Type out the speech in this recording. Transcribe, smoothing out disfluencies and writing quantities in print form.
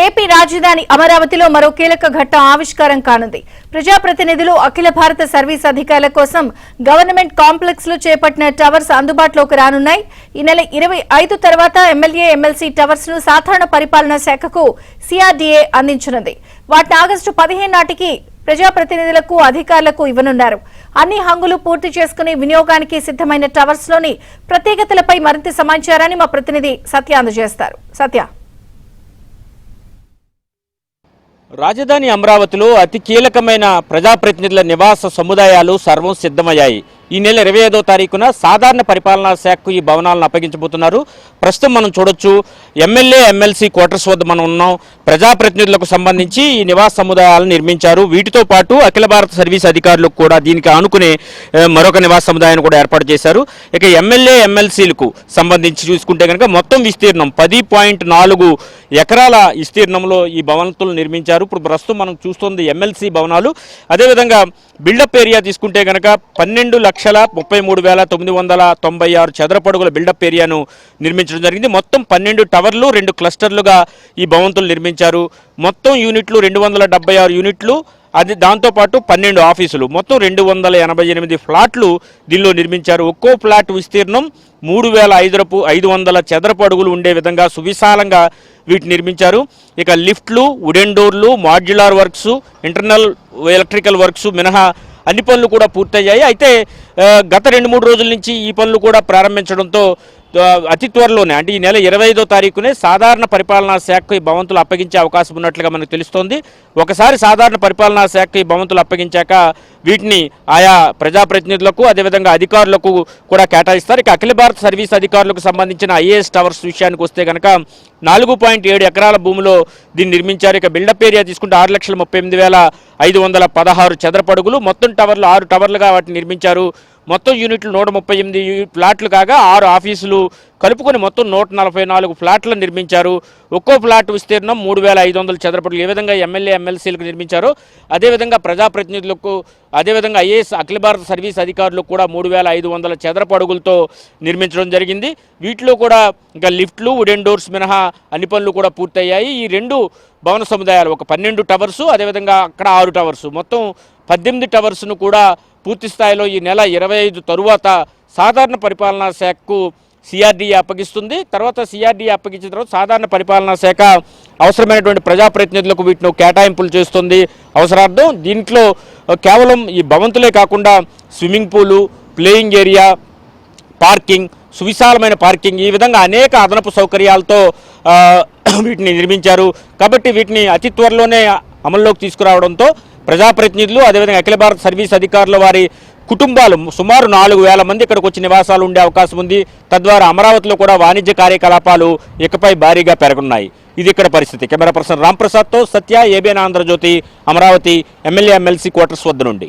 AP రాజధాని అమరావతిలో మరో కీలక ఘట్టం ఆవిష్కారం కానుంది. ప్రజాప్రతినిధులు, అఖిల భారత సర్వీస్ అధికారుల కోసం గవర్నమెంట్ కాంప్లెక్స్ లో చేపట్టిన టవర్స్ అందుబాటులోకి రానున్నాయి. ఈ నెల 25 తర్వాత ఎమ్మెల్యే, ఎమ్మెల్సీ టవర్స్ ను సాధారణ పరిపాలనా శాఖకు సిఆర్డీఏ అందించనుంది. వాటిని ఆగస్టు 15 నాటికి ప్రజాప్రతినిధులకు, అధికారులకు ఇవ్వనున్నారు. అన్ని హంగులు పూర్తి చేసుకుని వినియోగానికి సిద్ధమైన టవర్స్ లోని ప్రత్యేకతలపై మరింత సమాచారాన్ని మా ప్రతినిధి సత్య అందజేస్తారు. సత్య, రాజధాని అమరావతిలో అతి కీలకమైన ప్రజాప్రతినిధుల నివాస సముదాయాలు సర్వం సిద్ధమయ్యాయి. ఈ నెల 25వ తారీఖున సాధారణ పరిపాలనా శాఖకు ఈ భవనాలను అప్పగించబోతున్నారు. ప్రస్తుతం మనం చూడొచ్చు, ఎమ్మెల్యే, ఎమ్మెల్సీ క్వార్టర్స్ వద్ద మనం ఉన్నాం. ప్రజాప్రతినిధులకు సంబంధించి ఈ నివాస సముదాయాలను నిర్మించారు. వీటితో పాటు అఖిల భారత సర్వీస్ అధికారులకు కూడా దీనికి ఆనుకునే మరొక నివాస సముదాయాన్ని కూడా ఏర్పాటు చేశారు. ఇక ఎమ్మెల్యే, ఎమ్మెల్సీలకు సంబంధించి చూసుకుంటే కనుక మొత్తం విస్తీర్ణం 10.4 ఎకరాల విస్తీర్ణంలో ఈ భవనాలు నిర్మించారు. ఇప్పుడు ప్రస్తుతం మనం చూస్తుంది ఎమ్మెల్సీ భవనాలు. అదేవిధంగా బిల్డప్ ఏరియా తీసుకుంటే కనుక 12,33,996 చదరపడుగుల బిల్డప్ ఏరియాను నిర్మించడం జరిగింది. మొత్తం 12 టవర్లు, 2 క్లస్టర్లుగా ఈ భవంతులు నిర్మించారు. మొత్తం యూనిట్లు 276 యూనిట్లు, అది దాంతోపాటు 12 ఆఫీసులు, మొత్తం 288 ఫ్లాట్లు దీనిలో నిర్మించారు. ఒక్కో ఫ్లాట్ విస్తీర్ణం 3,500 చదరపు అడుగులు ఉండే విధంగా సువిశాలంగా వీటిని నిర్మించారు. ఇక లిఫ్ట్లు, వుడెన్ డోర్లు, modular works, internal electrical works మినహా అన్ని పనులు కూడా పూర్తయ్యాయి. అయితే గత 2-3 రోజుల నుంచి ఈ పనులు కూడా ప్రారంభించడంతో అతి త్వరలోనే, అంటే ఈ నెల 25వ తారీఖునే సాధారణ పరిపాలనా శాఖకు ఈ భవంతులు అప్పగించే అవకాశం ఉన్నట్లుగా మనకు తెలుస్తోంది. ఒకసారి సాధారణ పరిపాలనా శాఖకు ఈ భవంతులు అప్పగించాక వీటిని ఆయా ప్రజాప్రతినిధులకు, అదేవిధంగా అధికారులకు కూడా కేటాయిస్తారు. ఇక అఖిల భారత సర్వీస్ అధికారులకు సంబంధించిన ఐఏఎస్ టవర్స్ విషయానికి వస్తే కనుక 4.7 ఎకరాల భూమిలో దీన్ని నిర్మించారు. ఇక బిల్డప్ ఏరియా తీసుకుంటే 6,38,516 చదరపడుగులు, మొత్తం టవర్లు 6 టవర్లుగా వాటిని నిర్మించారు. మొత్తం యూనిట్లు 138 ఫ్లాట్లు కాగా 6 ఆఫీసులు కలుపుకొని మొత్తం 144 ఫ్లాట్లను నిర్మించారు. ఒక్కో ఫ్లాట్ విస్తీర్ణం 3,500 చదరపడుగులు. ఏ విధంగా ఎమ్మెల్యే, ఎమ్మెల్సీలకు నిర్మించారో అదేవిధంగా ప్రజాప్రతినిధులకు, అదేవిధంగా ఐఏఎస్, అఖిల భారత సర్వీస్ అధికారులకు కూడా 3,500 చదరపడుగులతో నిర్మించడం జరిగింది. వీటిలో కూడా ఇంకా లిఫ్ట్లు, వుడెన్ డోర్స్ మినహా అన్ని పనులు కూడా పూర్తయ్యాయి. ఈ 2 భవన సముదాయాలు, ఒక 12 టవర్సు, అదేవిధంగా అక్కడ 6 టవర్సు, మొత్తం 18 టవర్స్ను కూడా పూర్తి స్థాయిలో ఈ నెల 25 తరువాత సాధారణ పరిపాలనా శాఖకు సిఆర్డీఏ అప్పగిస్తుంది. తర్వాత సిఆర్డీఏ అప్పగించిన తర్వాత సాధారణ పరిపాలనా శాఖ అవసరమైనటువంటి ప్రజాప్రతినిధులకు వీటిని కేటాయింపులు చేస్తుంది అవసరార్థం. దీంట్లో కేవలం ఈ భవంతులే కాకుండా swimming pool, playing area, parking, సువిశాలమైన పార్కింగ్, ఈ విధంగా అనేక అదనపు సౌకర్యాలతో వీటిని నిర్మించారు. కాబట్టి వీటిని అతి త్వరలోనే అమల్లోకి తీసుకురావడంతో ప్రజాప్రతినిధులు, అదేవిధంగా అఖిల భారత సర్వీస్ అధికారుల వారి కుటుంబాలు సుమారు 4,000 మంది ఇక్కడికి వచ్చి నివాసాలు ఉండే అవకాశం ఉంది. తద్వారా అమరావతిలో కూడా వాణిజ్య కార్యకలాపాలు ఇకపై భారీగా పెరగనున్నాయి. ఇది ఇక్కడ పరిస్థితి. కెమెరా పర్సన్ రాంప్రసాద్తో Satya, ABN Andhrajyothy, Amaravati MLA, MLC quarters వద్ద నుండి.